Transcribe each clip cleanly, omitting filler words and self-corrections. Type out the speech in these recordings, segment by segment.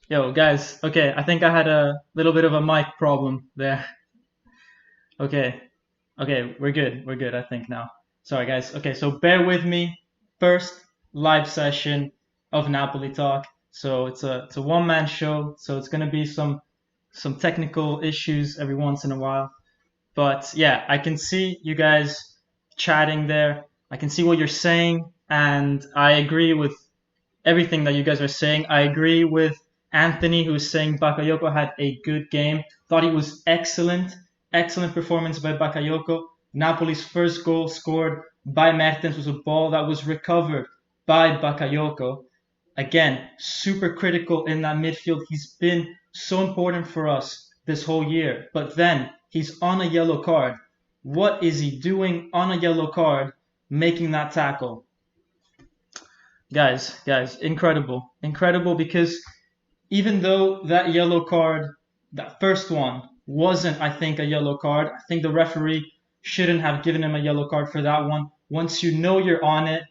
Yo, guys. Okay, I think I had a little bit of a mic problem there. Okay, okay, we're good. We're good, I think now. Sorry, guys. Okay, so bear with me. First live session of Napoli Talk. So it's a one-man show. So it's gonna be some technical issues every once in a while. But yeah, I can see you guys chatting there. I can see what you're saying, and I agree with everything that you guys are saying. I agree with Anthony, who's saying Bakayoko had a good game. Thought he was excellent. Excellent performance by Bakayoko. Napoli's first goal scored by Mertens was a ball that was recovered by Bakayoko. Again, super critical in that midfield. He's been so important for us this whole year. But then he's on a yellow card. What is he doing on a yellow card making that tackle? Guys, incredible. Incredible because even though that yellow card, that first one, wasn't, I think, a yellow card, I think the referee shouldn't have given him a yellow card for that one. Once you know you're on it,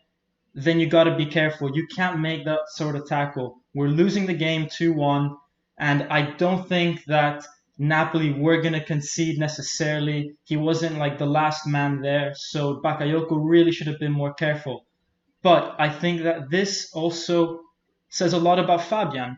then you got to be careful. You can't make that sort of tackle. We're losing the game 2-1, and I don't think that Napoli were going to concede necessarily. He wasn't like the last man there, so Bakayoko really should have been more careful. But I think that this also says a lot about Fabian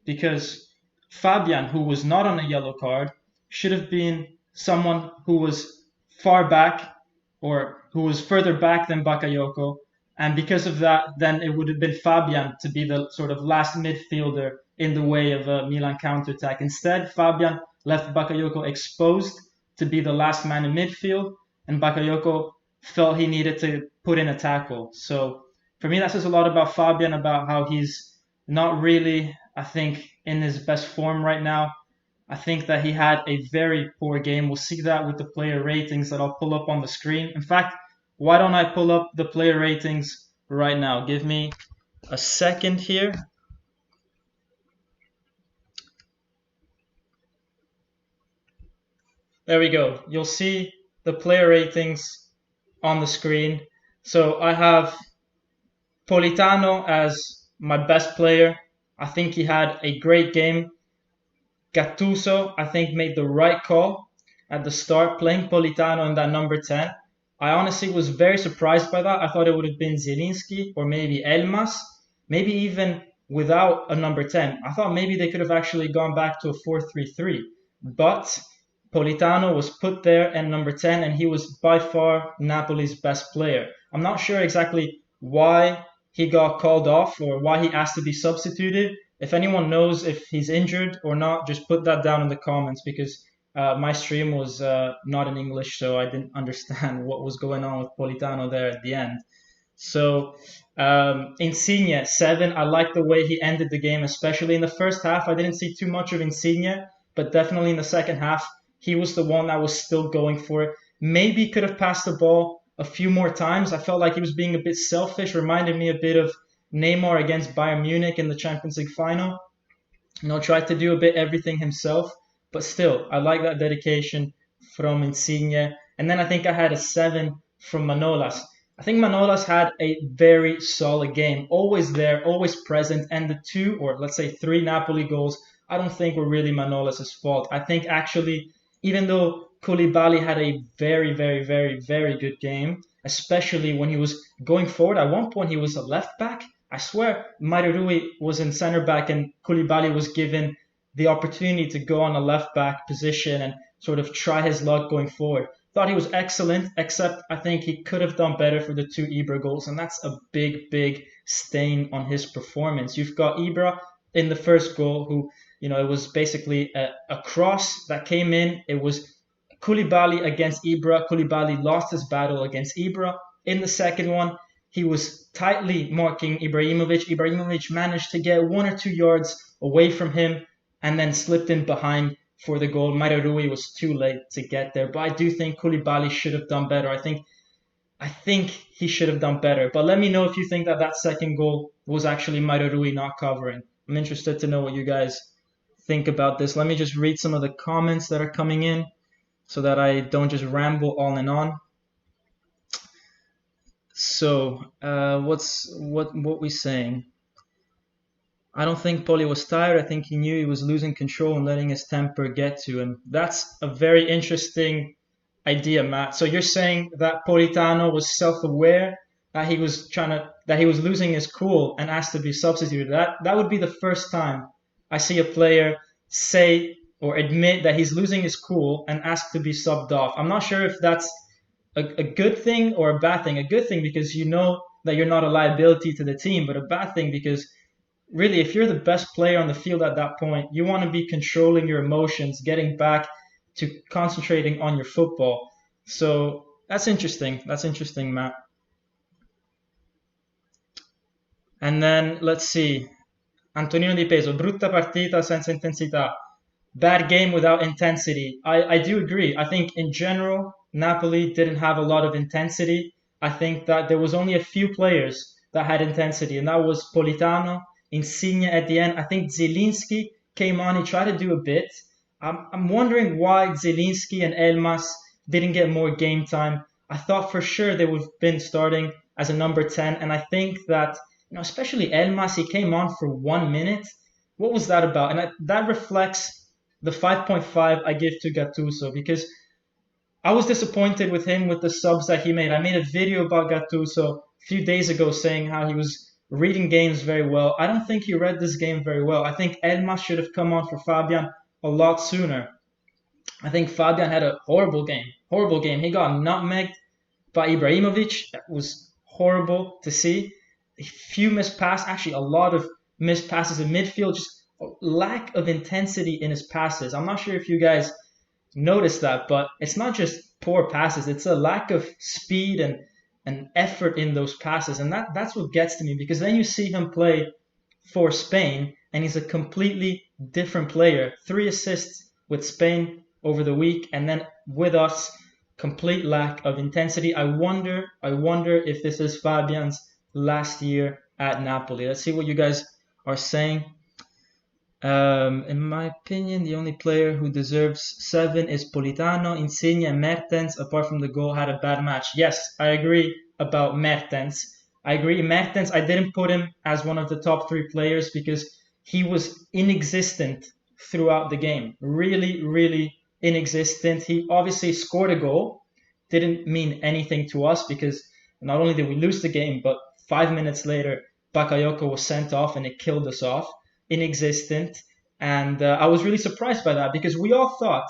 because Fabian, who was not on a yellow card, should have been someone who was far back or who was further back than Bakayoko. And because of that, then it would have been Fabian to be the sort of last midfielder in the way of a Milan counterattack. Instead, Fabian left Bakayoko exposed to be the last man in midfield, and Bakayoko felt he needed to put in a tackle. So for me, that says a lot about Fabian, about how he's not really, I think, in his best form right now. I think that he had a very poor game. We'll see that with the player ratings that I'll pull up on the screen. In fact, why don't I pull up the player ratings right now? Give me a second here. There we go. You'll see the player ratings on the screen. So I have Politano as my best player. I think he had a great game. Gattuso, I think, made the right call at the start, playing Politano in that number 10. I honestly was very surprised by that. I thought it would have been Zielinski or maybe Elmas, maybe even without a number 10. I thought maybe they could have actually gone back to a 4-3-3. But Politano was put there at number 10, and he was by far Napoli's best player. I'm not sure exactly why he got called off or why he asked to be substituted. If anyone knows if he's injured or not, just put that down in the comments because my stream was not in English, so I didn't understand what was going on with Politano there at the end. So Insigne 7. I like the way he ended the game, especially in the first half. I didn't see too much of Insigne, but definitely in the second half, he was the one that was still going for it. Maybe could have passed the ball a few more times. I felt like he was being a bit selfish, reminded me a bit of Neymar against Bayern Munich in the Champions League final. Tried to do a bit everything himself, but still, I like that dedication from Insigne. And then I think I had a 7 from Manolas. I think Manolas had a very solid game, always there, always present, and the two, or let's say three Napoli goals, I don't think were really Manolas' fault. I think actually, even though Koulibaly had a very, very, very, very good game, especially when he was going forward. At one point, he was a left back. I swear, Mario Rui was in center back, and Koulibaly was given the opportunity to go on a left back position and sort of try his luck going forward. Thought he was excellent, except I think he could have done better for the two Ibra goals, and that's a big, big stain on his performance. You've got Ibra in the first goal, who, it was basically a cross that came in. It was Koulibaly against Ibra. Koulibaly lost his battle against Ibra. In the second one, he was tightly marking Ibrahimovic. Ibrahimovic managed to get 1 or 2 yards away from him and then slipped in behind for the goal. Mario Rui was too late to get there, but I do think Koulibaly should have done better. I think he should have done better. But let me know if you think that second goal was actually Mario Rui not covering. I'm interested to know what you guys think about this. Let me just read some of the comments that are coming in so that I don't just ramble on and on. So, what we saying? I don't think Poli was tired. I think he knew he was losing control and letting his temper get to him. That's a very interesting idea, Matt. So you're saying that Politano was self-aware that he was losing his cool and asked to be substituted. That would be the first time I see a player say or admit that he's losing his cool and ask to be subbed off. I'm not sure if that's a good thing or a bad thing. A good thing because you know that you're not a liability to the team, but a bad thing because really, if you're the best player on the field at that point, you want to be controlling your emotions, getting back to concentrating on your football. So that's interesting. That's interesting, Matt. And then let's see. Antonino Di Peso, brutta partita senza intensità. Bad game without intensity. I do agree. I think in general, Napoli didn't have a lot of intensity. I think that there was only a few players that had intensity, and that was Politano, Insigne at the end. I think Zielinski came on. He tried to do a bit. I'm wondering why Zielinski and Elmas didn't get more game time. I thought for sure they would have been starting as a number 10, and I think that especially Elmas, he came on for 1 minute. What was that about? And that reflects the 5.5 I give to Gattuso because I was disappointed with him with the subs that he made. I made a video about Gattuso a few days ago saying how he was reading games very well. I don't think he read this game very well. I think Elmas should have come on for Fabian a lot sooner. I think Fabian had a horrible game. Horrible game. He got nutmegged by Ibrahimovic. That was horrible to see. A few missed passes, actually a lot of missed passes in midfield, just a lack of intensity in his passes. I'm not sure if you guys noticed that, but it's not just poor passes. It's a lack of speed and effort in those passes. And that's what gets to me because then you see him play for Spain and he's a completely different player. 3 assists with Spain over the week and then with us, complete lack of intensity. I wonder if this is Fabian's last year at Napoli. Let's see what you guys are saying. In my opinion, the only player who deserves 7 is Politano. Insigne and Mertens, apart from the goal, had a bad match. Yes, I agree about Mertens. I agree. Mertens, I didn't put him as one of the top 3 players because he was inexistent throughout the game. Really, really inexistent. He obviously scored a goal. Didn't mean anything to us because not only did we lose the game, but 5 minutes later, Bakayoko was sent off and it killed us off. Inexistent. And I was really surprised by that because we all thought,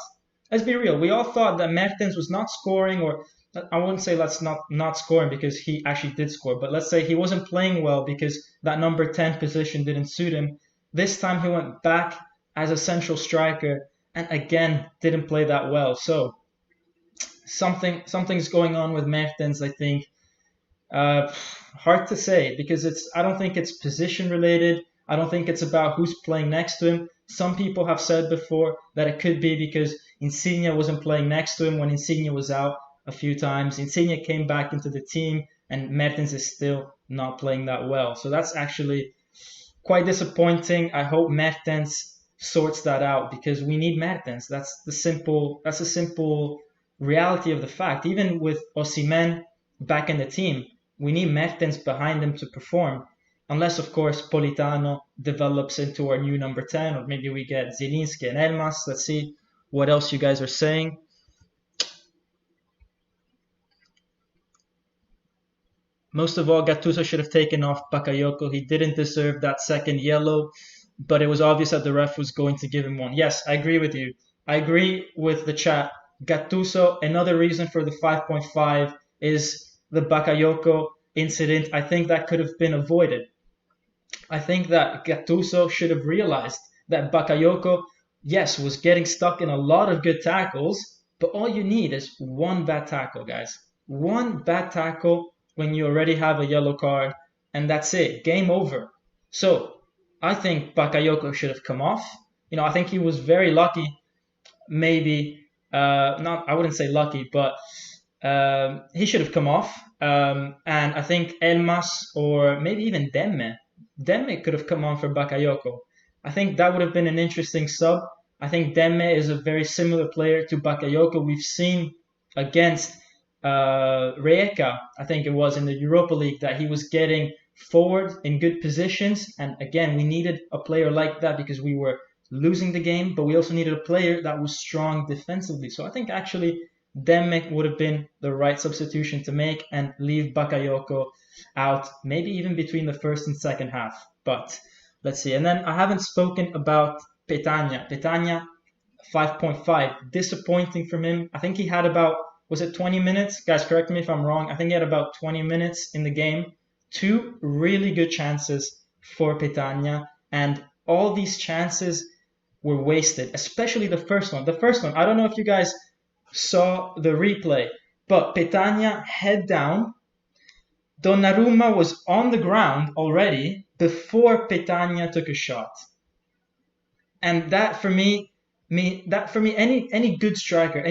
let's be real, we all thought that Mertens was not scoring, or I wouldn't say let's not scoring because he actually did score, but let's say he wasn't playing well because that number 10 position didn't suit him. This time he went back as a central striker and again didn't play that well. So something's going on with Mertens, I think. Hard to say because I don't think it's position related. I don't think it's about who's playing next to him. Some people have said before that it could be because Insigne wasn't playing next to him when Insigne was out a few times. Insigne came back into the team and Mertens is still not playing that well. So that's actually quite disappointing. I hope Mertens sorts that out because we need Mertens. That's the simple reality of the fact. Even with Osimhen back in the team, we need Mertens behind him to perform. Unless, of course, Politano develops into our new number 10, or maybe we get Zielinski and Elmas. Let's see what else you guys are saying. Most of all, Gattuso should have taken off Bakayoko. He didn't deserve that second yellow, but it was obvious that the ref was going to give him one. Yes, I agree with you. I agree with the chat. Gattuso, another reason for the 5.5 is the Bakayoko incident. I think that could have been avoided. I think that Gattuso should have realized that Bakayoko, yes, was getting stuck in a lot of good tackles, but all you need is one bad tackle, guys. One bad tackle when you already have a yellow card, and that's it. Game over. So I think Bakayoko should have come off. I think he was very lucky. Maybe I wouldn't say lucky, but he should have come off. And I think Elmas or maybe even Demme could have come on for Bakayoko. I think that would have been an interesting sub. I think Demme is a very similar player to Bakayoko. We've seen against Rijeka, I think it was in the Europa League, that he was getting forward in good positions. And again, we needed a player like that because we were losing the game, but we also needed a player that was strong defensively. So I think actually Demme would have been the right substitution to make and leave Bakayoko out, maybe even between the first and second half. But let's see. And then I haven't spoken about Petagna. Petagna, 5.5. Disappointing from him. I think he had about, was it 20 minutes? Guys, correct me if I'm wrong. I think he had about 20 minutes in the game. Two really good chances for Petagna, and all these chances were wasted, especially the first one. The first one, I don't know if you guys saw the replay, but Petagna head down. Donnarumma was on the ground already before Petagna took a shot. And that for me, any good striker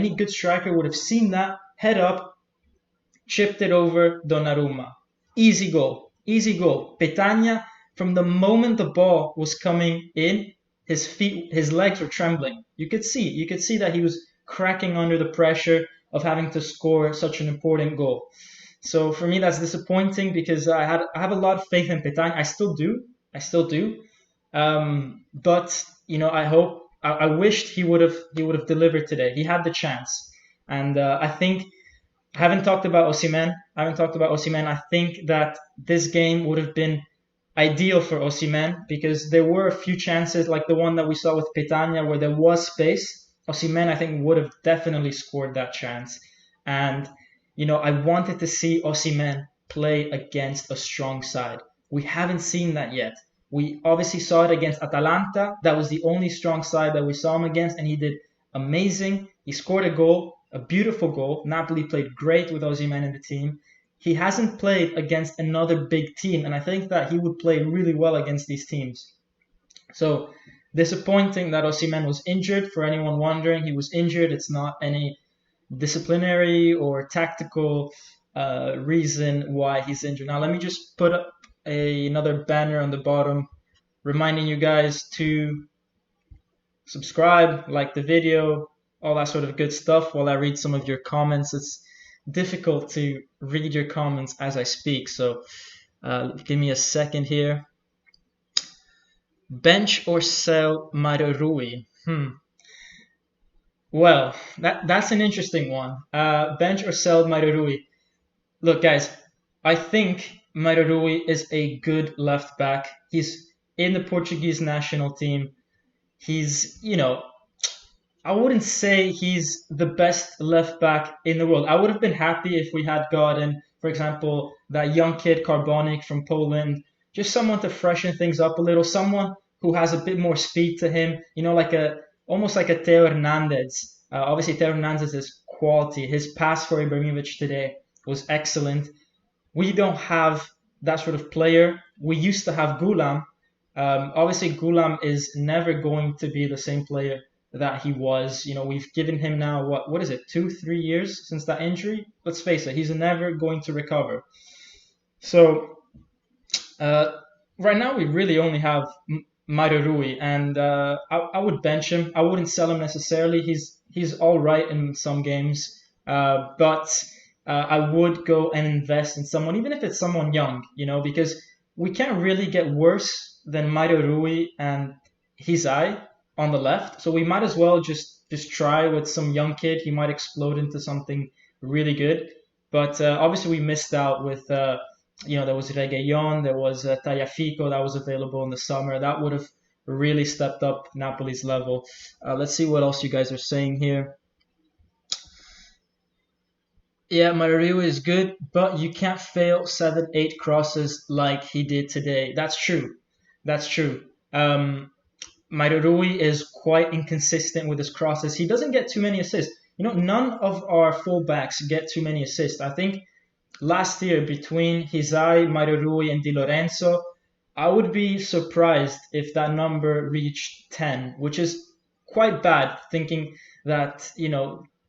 would have seen that, head up, chipped it over Donnarumma. Easy goal, easy goal. Petagna, from the moment the ball was coming in, his legs were trembling. You could see that he was cracking under the pressure of having to score such an important goal. So for me, that's disappointing because I have a lot of faith in Petagna. I still do. But I wished he would have delivered today. He had the chance, and I think I haven't talked about Osimhen. I think that this game would have been ideal for Osimhen because there were a few chances like the one that we saw with Petagna where there was space. Osimhen, I think, would have definitely scored that chance. And, I wanted to see Osimhen play against a strong side. We haven't seen that yet. We obviously saw it against Atalanta. That was the only strong side that we saw him against, and he did amazing. He scored a goal, a beautiful goal. Napoli played great with Osimhen in the team. He hasn't played against another big team, and I think that he would play really well against these teams. So disappointing that Osimhen was injured. For anyone wondering, he was injured. It's not any disciplinary or tactical reason why he's injured. Now let me just put up another banner on the bottom reminding you guys to subscribe, like the video, all that sort of good stuff while I read some of your comments. It's difficult to read your comments as I speak, so give me a second here. Bench or sell Mario Rui? Well, that's an interesting one. Bench or sell Mario Rui? Look, guys, I think Mario Rui is a good left back. He's in the Portuguese national team. He's, I wouldn't say he's the best left back in the world. I would have been happy if we had gotten, for example, that young kid Carbonic from Poland, just someone to freshen things up a little, someone who has a bit more speed to him, almost like a Theo Hernandez. Obviously, Theo Hernandez is quality. His pass for Ibrahimovic today was excellent. We don't have that sort of player. We used to have Gulam. Obviously, Gulam is never going to be the same player that he was. We've given him now, what is it, 2-3 years since that injury? Let's face it, he's never going to recover. So, right now we really only have Mario Rui, and I would bench him. I wouldn't sell him necessarily. He's all right in some games, but I would go and invest in someone, even if it's someone young, because we can't really get worse than Mario Rui and Hizai on the left. So we might as well just try with some young kid. He might explode into something really good. But obviously we missed out with, there was Reguilon, there was Tagliafico that was available in the summer. That would have really stepped up Napoli's level. Let's see what else you guys are saying here. Yeah, Mario is good, but you can't fail 7-8 crosses like he did today. That's true. Mario Rui is quite inconsistent with his crosses. He doesn't get too many assists. None of our fullbacks get too many assists. I think last year between Hizai, Mario Rui, and Di Lorenzo, I would be surprised if that number reached 10, which is quite bad, thinking that,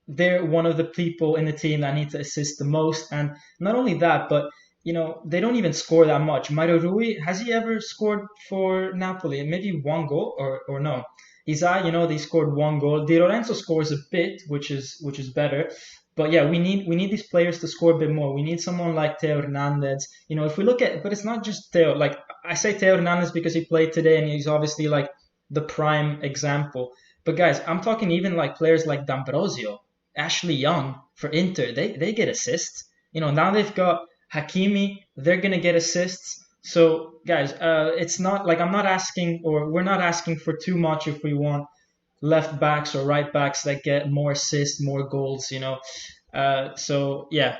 they're one of the people in the team that need to assist the most. And not only that, but they don't even score that much. Mario Rui, has he ever scored for Napoli? Maybe one goal or no? Hizai, they scored one goal. Di Lorenzo scores a bit, which is better. But yeah, we need these players to score a bit more. We need someone like Teo Hernandez. If we look at, but it's not just Teo. Like I say Teo Hernandez because he played today and he's obviously like the prime example. But guys, I'm talking even like players like D'Ambrosio, Ashley Young for Inter. They get assists. Now they've got Hakimi. They're gonna get assists. So guys, it's not like I'm not asking, or we're not asking for too much if we want left backs or right backs that get more assists, more goals. So yeah,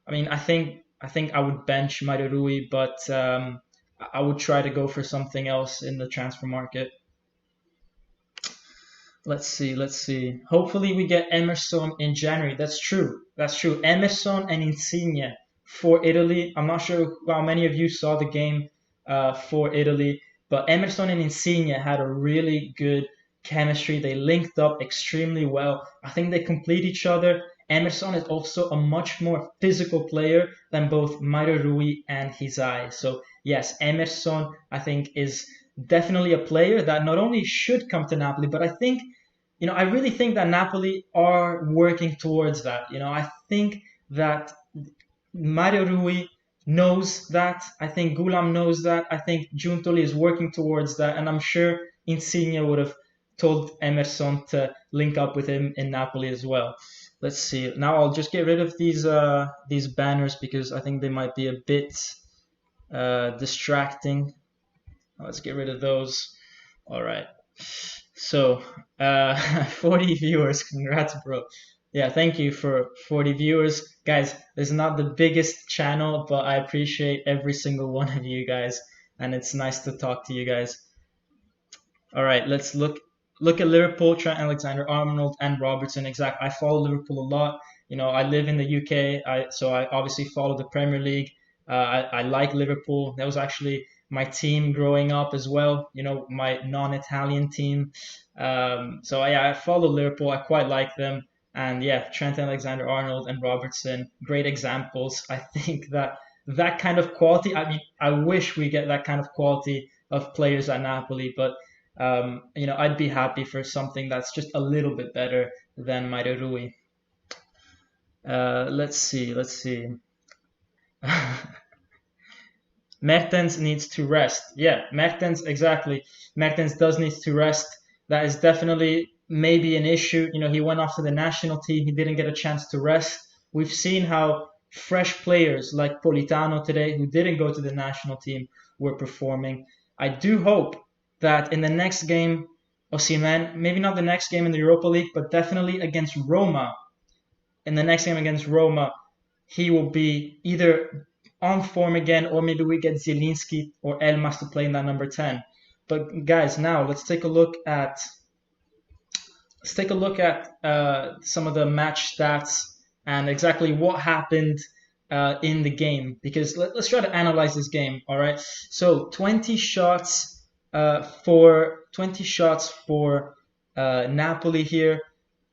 I mean, I think I would bench Mario Rui, but I would try to go for something else in the transfer market. Let's see. Hopefully we get Emerson in January. That's true. That's true. Emerson and Insigne for Italy. I'm not sure how many of you saw the game for Italy, but Emerson and Insigne had a really good chemistry. They linked up extremely well. I think they complete each other. Emerson is also a much more physical player than both Mario Rui and Hizai. So yes, Emerson I think is definitely a player that not only should come to Napoli, but I really think that Napoli are working towards that. I think that Mario Rui knows that. I think Gulam knows that. I think Giuntoli is working towards that, and I'm sure Insigne would have told Emerson to link up with him in Napoli as well. Let's see. Now I'll just get rid of these banners because I think they might be a bit distracting. Let's get rid of those. All right. So, 40 viewers. Congrats, bro. Yeah, thank you for 40 viewers. Guys, this is not the biggest channel, but I appreciate every single one of you guys, and it's nice to talk to you guys. All right, let's look at Liverpool, Trent Alexander-Arnold, and Robertson. Exactly. I follow Liverpool a lot. I live in the UK, so I obviously follow the Premier League. I like Liverpool. That was actually my team growing up as well. My non-Italian team. So yeah, I follow Liverpool. I quite like them. And yeah, Trent Alexander-Arnold and Robertson, great examples. I think that kind of quality. I mean, I wish we get that kind of quality of players at Napoli, but I'd be happy for something that's just a little bit better than Mario Rui. Let's see. Mertens needs to rest. Yeah, Mertens, exactly. Mertens does need to rest. That is definitely maybe an issue. He went off to the national team. He didn't get a chance to rest. We've seen how fresh players like Politano today, who didn't go to the national team, were performing. I do hope that in the next game, Osimhen, maybe not the next game in the Europa League, but definitely against Roma, in the next game against Roma, he will be either on form again, or maybe we get Zielinski or Elmas to play in that number 10. But guys, now let's take a look at some of the match stats and exactly what happened in the game, because let's try to analyze this game. All right, so 20 shots for Napoli here.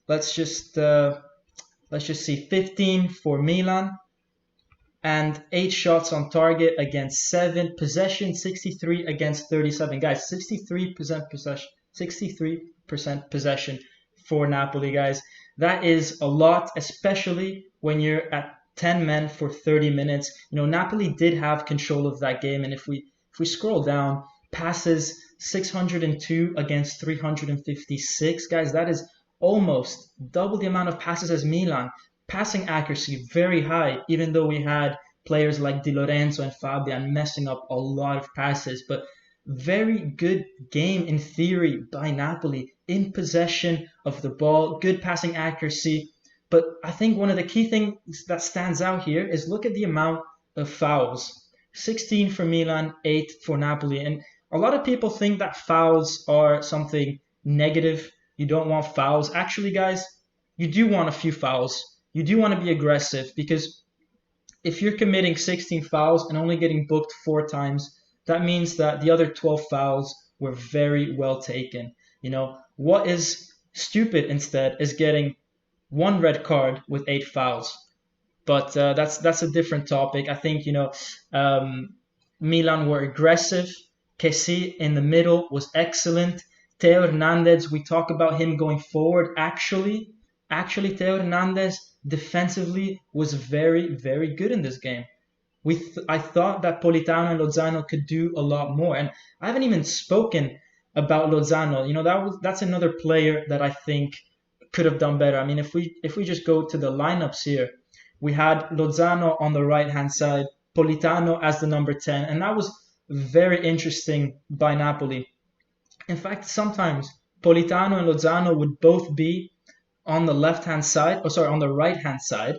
Let's just see, 15 for Milan, and 8 shots on target against 7. Possession 63 against 37. Guys, 63% possession. 63% possession for Napoli, guys. That is a lot, especially when you're at 10 men for 30 minutes. Napoli did have control of that game, and if we scroll down, passes 602 against 356. Guys, that is almost double the amount of passes as Milan. Passing accuracy very high, even though we had players like Di Lorenzo and Fabian messing up a lot of passes. But very good game in theory by Napoli, in possession of the ball, good passing accuracy. But I think one of the key things that stands out here is look at the amount of fouls. 16 for Milan, 8 for Napoli. And a lot of people think that fouls are something negative. You don't want fouls. Actually, guys, you do want a few fouls. You do want to be aggressive, because if you're committing 16 fouls and only getting booked 4 times, that means that the other 12 fouls were very well taken. What is stupid instead is getting 1 red card with 8 fouls. But that's a different topic. I think Milan were aggressive. Kessie in the middle was excellent. Teo Hernandez, we talk about him going forward. Actually, actually Theo Hernandez defensively was very, very good in this game. I thought that Politano and Lozano could do a lot more, and I haven't even spoken about Lozano. That's another player that I think could have done better. I mean, if we just go to the lineups here, we had Lozano on the right hand side, Politano as the number 10, and that was very interesting by Napoli. In fact, sometimes Politano and Lozano would both be on the left hand side, or sorry, on the right hand side,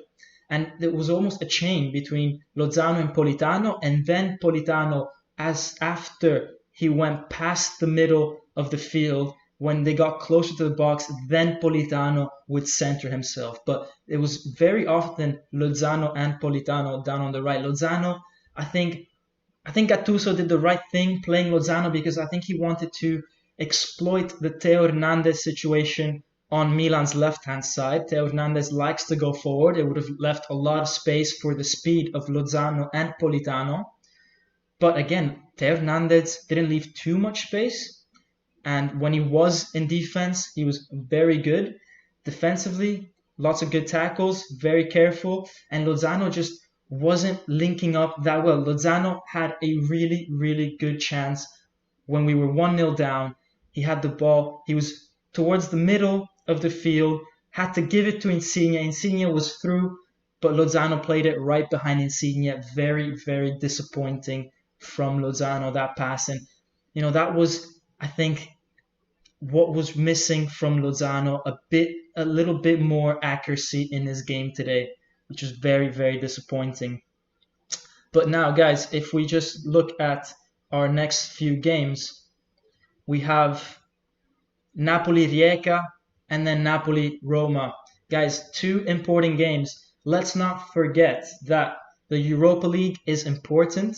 and there was almost a chain between Lozano and Politano, and then Politano, as after he went past the middle of the field, when they got closer to the box, then Politano would center himself. But it was very often Lozano and Politano down on the right. Lozano, I think Gattuso did the right thing playing Lozano because I think he wanted to exploit the Theo Hernandez situation on Milan's left-hand side. Theo Hernandez likes to go forward. It would have left a lot of space for the speed of Lozano and Politano. But again, Theo Hernandez didn't leave too much space. And when he was in defense, he was very good. Defensively, lots of good tackles, very careful. And Lozano just wasn't linking up that well. Lozano had a really, really good chance when we were 1-0 down. He had the ball. He was towards the middle of the field, had to give it to Insigne. Insigne was through, but Lozano played it right behind Insigne. Very, very disappointing from Lozano, that pass. And, that was, I think, what was missing from Lozano, a little bit more accuracy in his game today, which was very, very disappointing. But now, guys, if we just look at our next few games, we have Napoli-Rijeka and then Napoli-Roma. Guys, two important games. Let's not forget that the Europa League is important.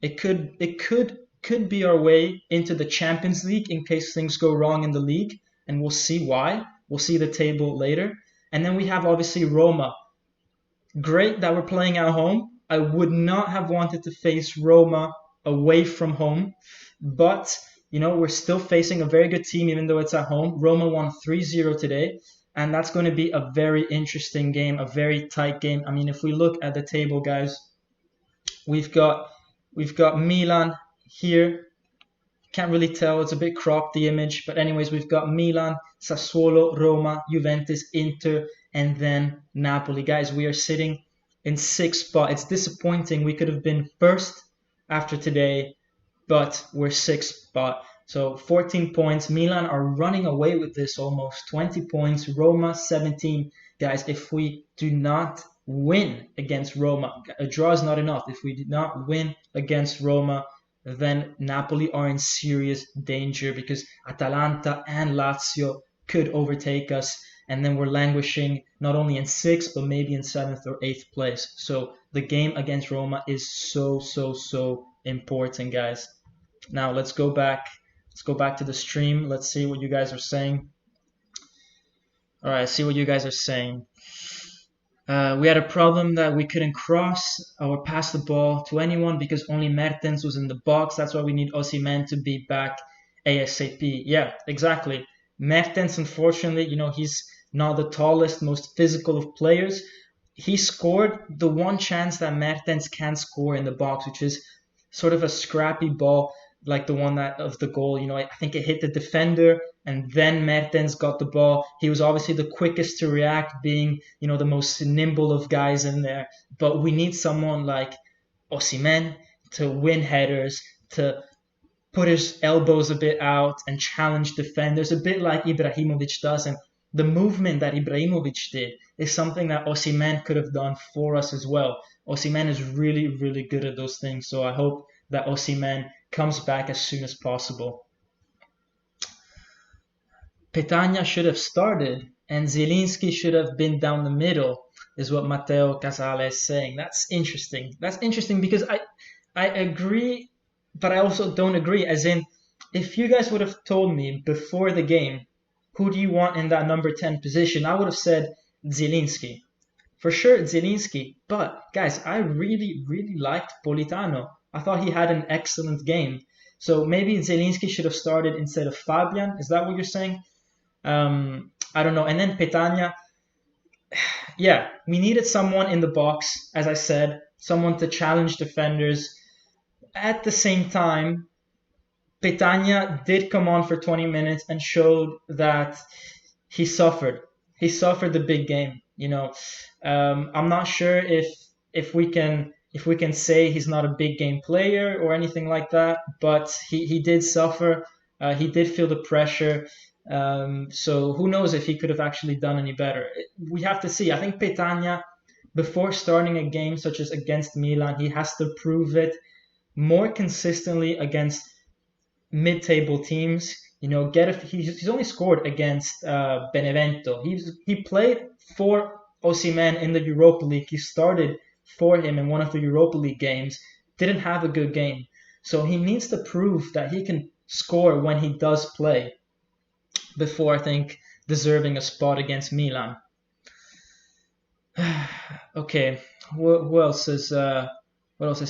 It could be our way into the Champions League in case things go wrong in the league, and we'll see why. We'll see the table later. And then we have obviously Roma. Great that we're playing at home. I would not have wanted to face Roma away from home, but we're still facing a very good team even though it's at home. Roma won 3-0 today, and that's going to be a very interesting game, a very tight game. I mean, if we look at the table, guys, we've got Milan here. Can't really tell, it's a bit cropped, the image, but anyways, we've got Milan, Sassuolo, Roma, Juventus, Inter, and then Napoli. Guys, we are sitting in 6th spot. It's disappointing. We could have been first after today, but we're 6th spot. So 14 points. Milan are running away with this almost. 20 points. Roma 17. Guys, if we do not win against Roma, a draw is not enough. If we do not win against Roma, then Napoli are in serious danger because Atalanta and Lazio could overtake us. And then we're languishing not only in 6th, but maybe in 7th or 8th place. So the game against Roma is so, so, so important, guys. Now let's go back. Let's go back to the stream. Let's see what you guys are saying. All right, see what you guys are saying. We had a problem that we couldn't cross or pass the ball to anyone because only Mertens was in the box. That's why we need Osimhen to be back ASAP. Yeah, exactly. Mertens, unfortunately, he's not the tallest, most physical of players. He scored the one chance that Mertens can score in the box, which is sort of a scrappy ball, like the one that of the goal. I think it hit the defender, and then Mertens got the ball. He was obviously the quickest to react, being the most nimble of guys in there. But we need someone like Osimhen to win headers, to put his elbows a bit out and challenge defenders, a bit like Ibrahimovic does. And the movement that Ibrahimovic did is something that Osimhen could have done for us as well. Osimhen is really, really good at those things. So I hope that Osimhen comes back as soon as possible. Petagna should have started and Zielinski should have been down the middle, is what Matteo Casale is saying. That's interesting. That's interesting because I agree, but I also don't agree. As in, if you guys would have told me before the game, who do you want in that number 10 position, I would have said Zielinski. For sure, Zielinski. But, guys, I really, really liked Politano. I thought he had an excellent game. So maybe Zielinski should have started instead of Fabian. Is that what you're saying? I don't know. And then Petagna, yeah, we needed someone in the box, as I said, someone to challenge defenders. At the same time, Petagna did come on for 20 minutes and showed that he suffered. He suffered the big game. I'm not sure if we can say he's not a big game player or anything like that, but he did suffer. He did feel the pressure. So who knows if he could have actually done any better? We have to see. I think Petagna, before starting a game such as against Milan, he has to prove it more consistently against mid-table teams. He's only scored against Benevento. He played for Osimhen in the Europa League. He started for him in one of the Europa League games. Didn't have a good game, so he needs to prove that he can score when he does play before, I think, deserving a spot against Milan. Okay, who else is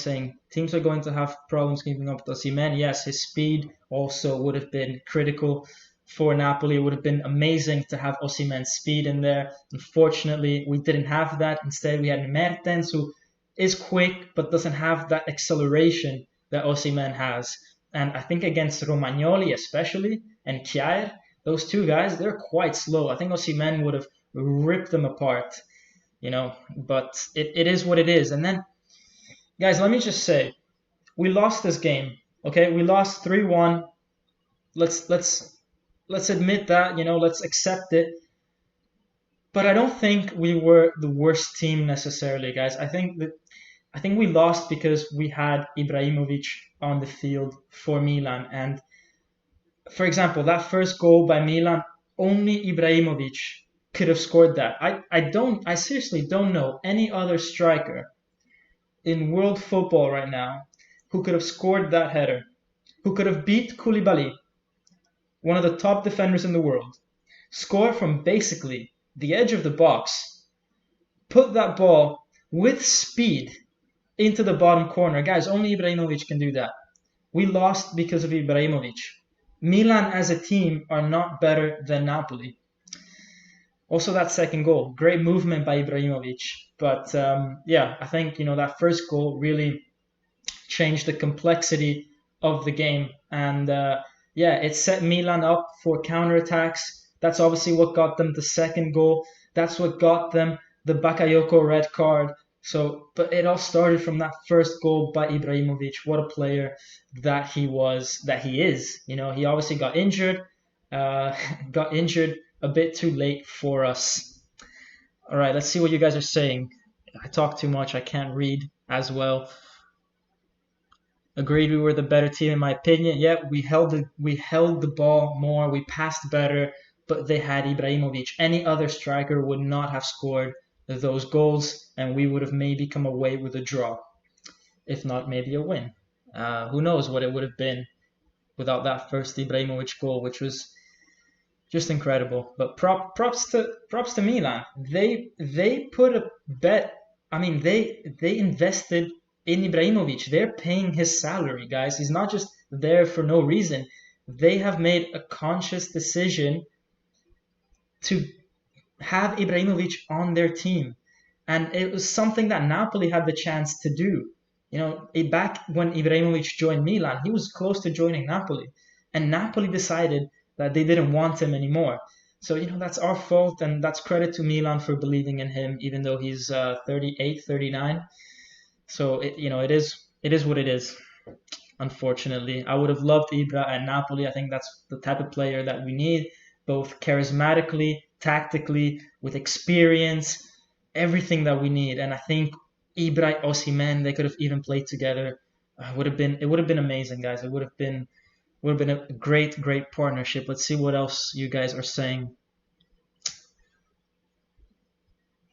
saying? Teams are going to have problems keeping up with Osimhen. Yes, his speed also would have been critical for Napoli. It would have been amazing to have Osimhen's speed in there. Unfortunately, we didn't have that. Instead, we had Mertens, who is quick but doesn't have that acceleration that Osimhen has. And I think against Romagnoli especially and Kjaer, those two guys, they're quite slow. I think Osimhen would have ripped them apart, but it is what it is. And then, guys, let me just say, we lost this game. Okay, we lost 3-1. Let's admit that, let's accept it. But I don't think we were the worst team necessarily, guys. I think we lost because we had Ibrahimovic on the field for Milan. And for example, that first goal by Milan, only Ibrahimovic could have scored that. I seriously don't know any other striker in world football right now who could have scored that header, who could have beat Koulibaly, one of the top defenders in the world, score from basically the edge of the box, put that ball with speed into the bottom corner. Guys, only Ibrahimovic can do that. We lost because of Ibrahimovic. Milan as a team are not better than Napoli. Also, that second goal, great movement by Ibrahimovic. But I think that first goal really changed the complexity of the game, and it set Milan up for counterattacks. That's obviously what got them the second goal. That's what got them the Bakayoko red card. But it all started from that first goal by Ibrahimovic. What a player that he is. He obviously got injured a bit too late for us. All right, let's see what you guys are saying. I talk too much. I can't read as well. Agreed, we were the better team in my opinion. Yeah, we held the ball more. We passed better, but they had Ibrahimovic. Any other striker would not have scored those goals, and we would have maybe come away with a draw, if not maybe a win. Who knows what it would have been without that first Ibrahimovic goal, which was just incredible. But props to Milan. They put a bet. I mean, they invested in Ibrahimovic. They're paying his salary, guys. He's not just there for no reason. They have made a conscious decision to have Ibrahimovic on their team. And it was something that Napoli had the chance to do. Back when Ibrahimovic joined Milan, he was close to joining Napoli. And Napoli decided that they didn't want him anymore. So, that's our fault, and that's credit to Milan for believing in him, even though he's 38, 39. So, it is what it is, unfortunately. I would have loved Ibra at Napoli. I think that's the type of player that we need, both charismatically, tactically, with experience, everything that we need. And I think Ibra, Osimhen, they could have even played together. It would have been amazing, guys. It would have been a great partnership. Let's see what else you guys are saying.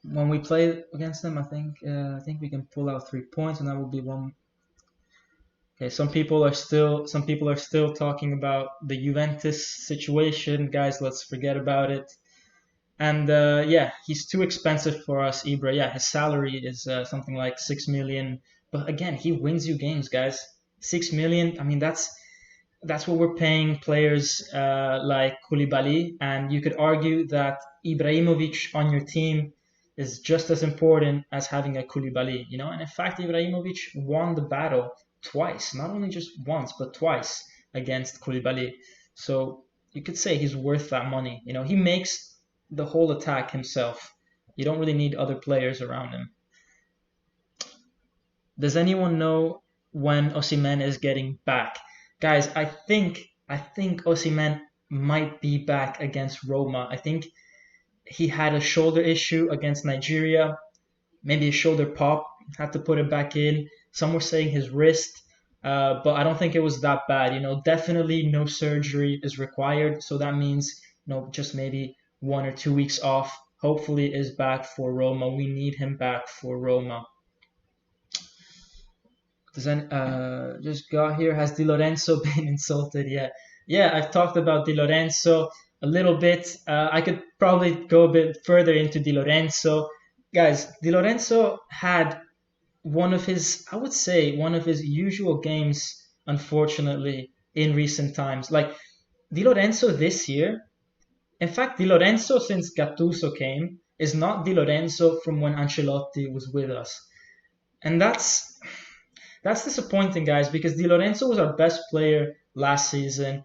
When we play against them, I think we can pull out 3 points, and that will be one. Okay, some people are still talking about the Juventus situation, guys. Let's forget about it. And he's too expensive for us, Ibra. Yeah, his salary is something like 6 million. But again, he wins you games, guys. 6 million. I mean, that's what we're paying players like Koulibaly, and you could argue that Ibrahimovic on your team is just as important as having a Koulibaly, you know. And in fact, Ibrahimovic won the battle twice, not only just once, but twice against Koulibaly. So you could say he's worth that money. You know, he makes the whole attack himself. You don't really need other players around him. Does anyone know when Osimhen is getting back? Guys, I think Osimhen might be back against Roma. I think he had a shoulder issue against Nigeria, maybe a shoulder pop, had to put it back in. Some were saying his wrist, but I don't think it was that bad. You know, definitely no surgery is required, so that means just maybe 1 or 2 weeks off. Hopefully, is back for Roma. We need him back for Roma. Does any, just got here. Has Di Lorenzo been insulted yet? Yeah, I've talked about Di Lorenzo a little bit. I could probably go a bit further into Di Lorenzo. Guys, Di Lorenzo had I would say, one of his usual games, unfortunately, in recent times. Like, Di Lorenzo this year, in fact, Di Lorenzo since Gattuso came, is not Di Lorenzo from when Ancelotti was with us. And that's disappointing, guys, because Di Lorenzo was our best player last season.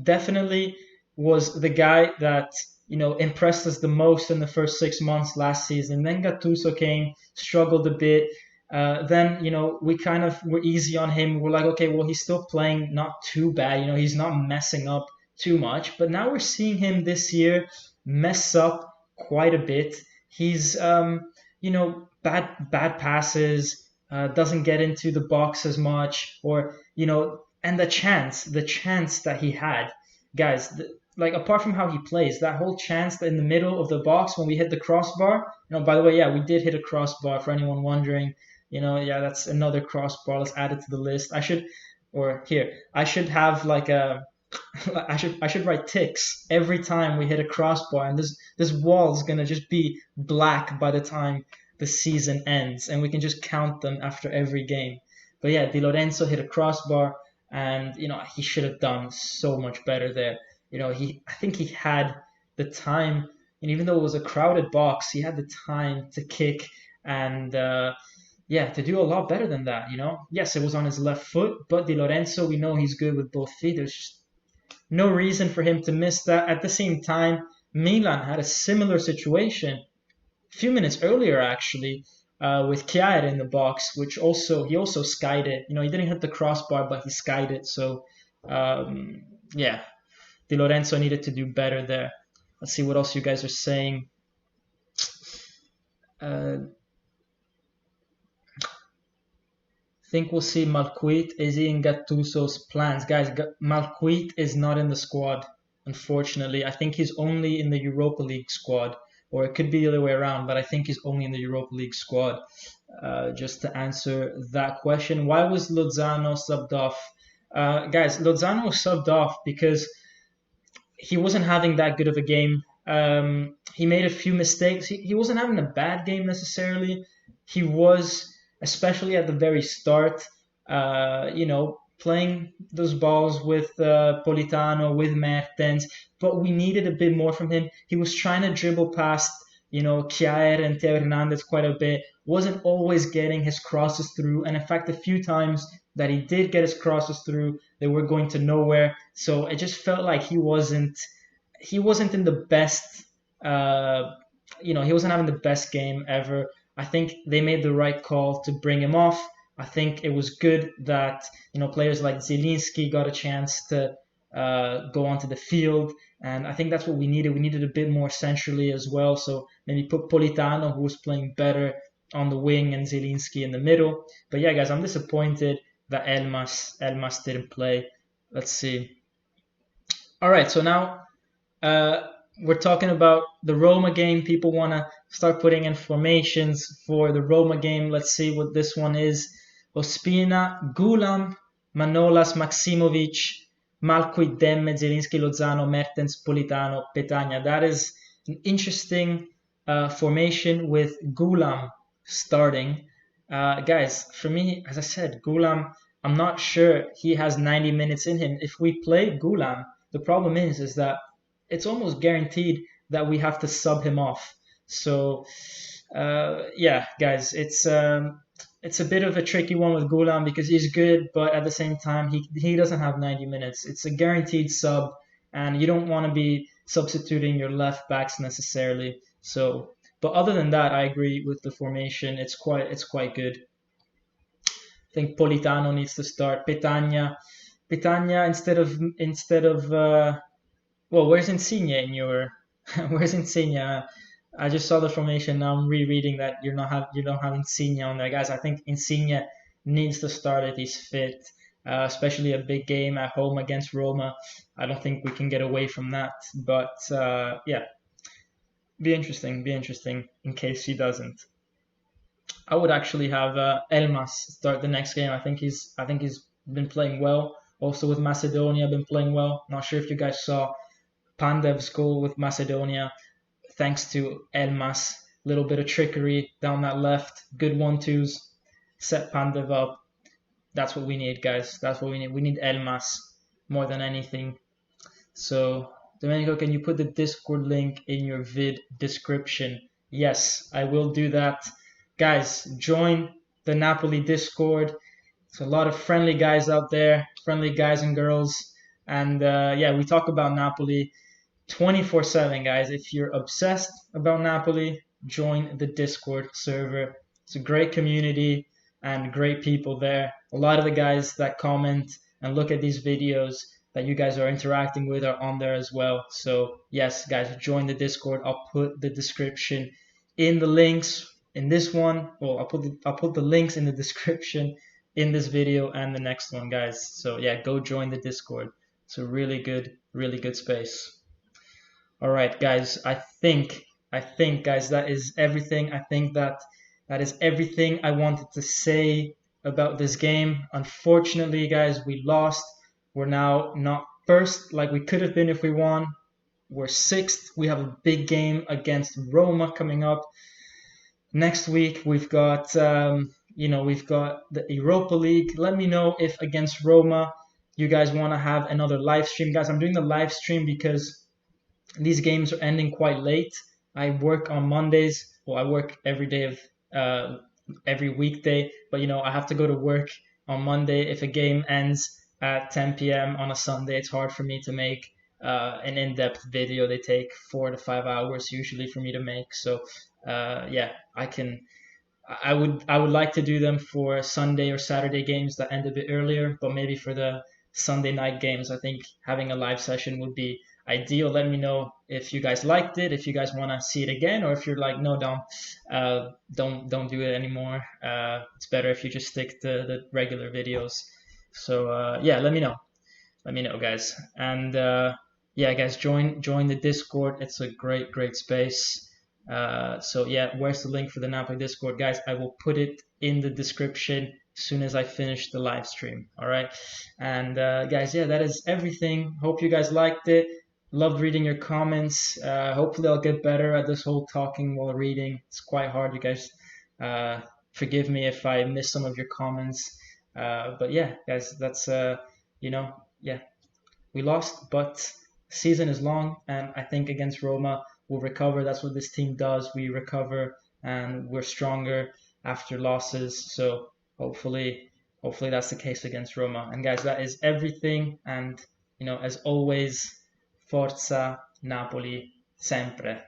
Definitely was the guy that impressed us the most in the first 6 months last season. Then Gattuso came, struggled a bit. Then we kind of were easy on him. We're like, okay, well, he's still playing not too bad. He's not messing up too much. But now we're seeing him this year mess up quite a bit. He's bad passes. Doesn't get into the box as much, or and the chance that he had, guys, like, apart from how he plays, that whole chance that in the middle of the box when we hit the crossbar. By the way, yeah, we did hit a crossbar, for anyone wondering. Yeah, that's another crossbar. Let's add it to the list. I should have like a I should write ticks every time we hit a crossbar, and this wall is gonna just be black by the time the season ends, and we can just count them after every game. But yeah, Di Lorenzo hit a crossbar, and he should have done so much better there. I think he had the time, and even though it was a crowded box, he had the time to kick and to do a lot better than that. Yes, it was on his left foot, but Di Lorenzo, we know he's good with both feet. There's just no reason for him to miss that. At the same time, Milan had a similar situation few minutes earlier, actually, with Kjaer in the box, which he also skied it. He didn't hit the crossbar, but he skied it. So, yeah, Di Lorenzo needed to do better there. Let's see what else you guys are saying. Think we'll see Malquit. Is he in Gattuso's plans? Guys, Malquit is not in the squad, unfortunately. I think he's only in the Europa League squad. Or it could be the other way around, but I think he's only in the Europa League squad. Just to answer that question, why was Lozano subbed off? Guys, Lozano was subbed off because he wasn't having that good of a game. He made a few mistakes. He wasn't having a bad game necessarily. He was, especially at the very start, playing those balls with Politano, with Mertens, but we needed a bit more from him. He was trying to dribble past, Kjaer and Theo Hernandez quite a bit, wasn't always getting his crosses through, and in fact, a few times that he did get his crosses through, they were going to nowhere. So it just felt like he wasn't in the best, he wasn't having the best game ever. I think they made the right call to bring him off. I think it was good that players like Zielinski got a chance to go onto the field, and I think that's what we needed. We needed a bit more centrally as well, so maybe put Politano, who was playing better, on the wing, and Zielinski in the middle. But yeah, guys, I'm disappointed that Elmas didn't play. Let's see. All right, so now we're talking about the Roma game. People want to start putting in formations for the Roma game. Let's see what this one is. Ospina, Gulam, Manolas, Maximovic, Malquit, Demme, Zielinski, Lozano, Mertens, Politano, Petagna. That is an interesting formation with Gulam starting. Guys, for me, as I said, Gulam I'm not sure he has 90 minutes in him. If we play Gulam, the problem is that it's almost guaranteed that we have to sub him off. So yeah, guys, it's a bit of a tricky one with Gulam because he's good, but at the same time he doesn't have 90 minutes. It's a guaranteed sub, and you don't want to be substituting your left backs necessarily. So, but other than that, I agree with the formation. It's quite good. I think Politano needs to start. Petagna instead of well, where's Insigne in your where's Insigne? I just saw the formation. Now I'm rereading that you don't have Insigne on there, guys. I think Insigne needs to start if he's fit, especially a big game at home against Roma. I don't think we can get away from that. But yeah, be interesting. Be interesting in case he doesn't. I would actually have Elmas start the next game. I think he's been playing well. Also with Macedonia, been playing well. Not sure if you guys saw Pandev's goal with Macedonia, thanks to Elmas. Little bit of trickery down that left. Good 1-2s. Set Pandev up. That's what we need, guys. That's what we need. We need Elmas more than anything. So, Domenico, can you put the Discord link in your vid description? Yes, I will do that. Guys, join the Napoli Discord. There's a lot of friendly guys out there, friendly guys and girls. And yeah, we talk about Napoli 24/7, guys. If you're obsessed about Napoli, join the Discord server. It's a great community and great people there. A lot of the guys that comment and look at these videos that you guys are interacting with are on there as well. So yes, guys, join the Discord. I'll put the description in the links in this one. Well, I'll put the links in the description in this video and the next one, guys. So yeah, go join the Discord. It's a really good space. All right, guys. I think, guys, that is everything. I think that is everything I wanted to say about this game. Unfortunately, guys, we lost. We're now not first like we could have been if we won. We're sixth. We have a big game against Roma coming up next week. We've got we've got the Europa League. Let me know if against Roma you guys want to have another live stream, guys. I'm doing the live stream because these games are ending quite late. I work on Mondays. Well, I work every day of every weekday, but I have to go to work on Monday. If a game ends at 10 p.m. on a Sunday, it's hard for me to make an in-depth video. They take 4 to 5 hours usually for me to make. So yeah, I would like to do them for Sunday or Saturday games that end a bit earlier, but maybe for the Sunday night games, I think having a live session would be ideal. Let me know if you guys liked it, if you guys want to see it again, or if you're like, no, don't do it anymore. It's better if you just stick to the regular videos. So yeah, let me know, guys. And yeah, guys, join the Discord. It's a great space. So yeah, where's the link for the Napoli Discord, guys? I will put it in the description as soon as I finish the live stream. All right, and guys, yeah, that is everything. Hope you guys liked it. Loved reading your comments. Hopefully I'll get better at this whole talking while reading. It's quite hard, you guys. Forgive me if I miss some of your comments. But yeah, guys, that's yeah, we lost, but season is long, and I think against Roma we'll recover. That's what this team does. We recover, and we're stronger after losses. So hopefully that's the case against Roma. And guys, that is everything. And as always, Forza Napoli sempre.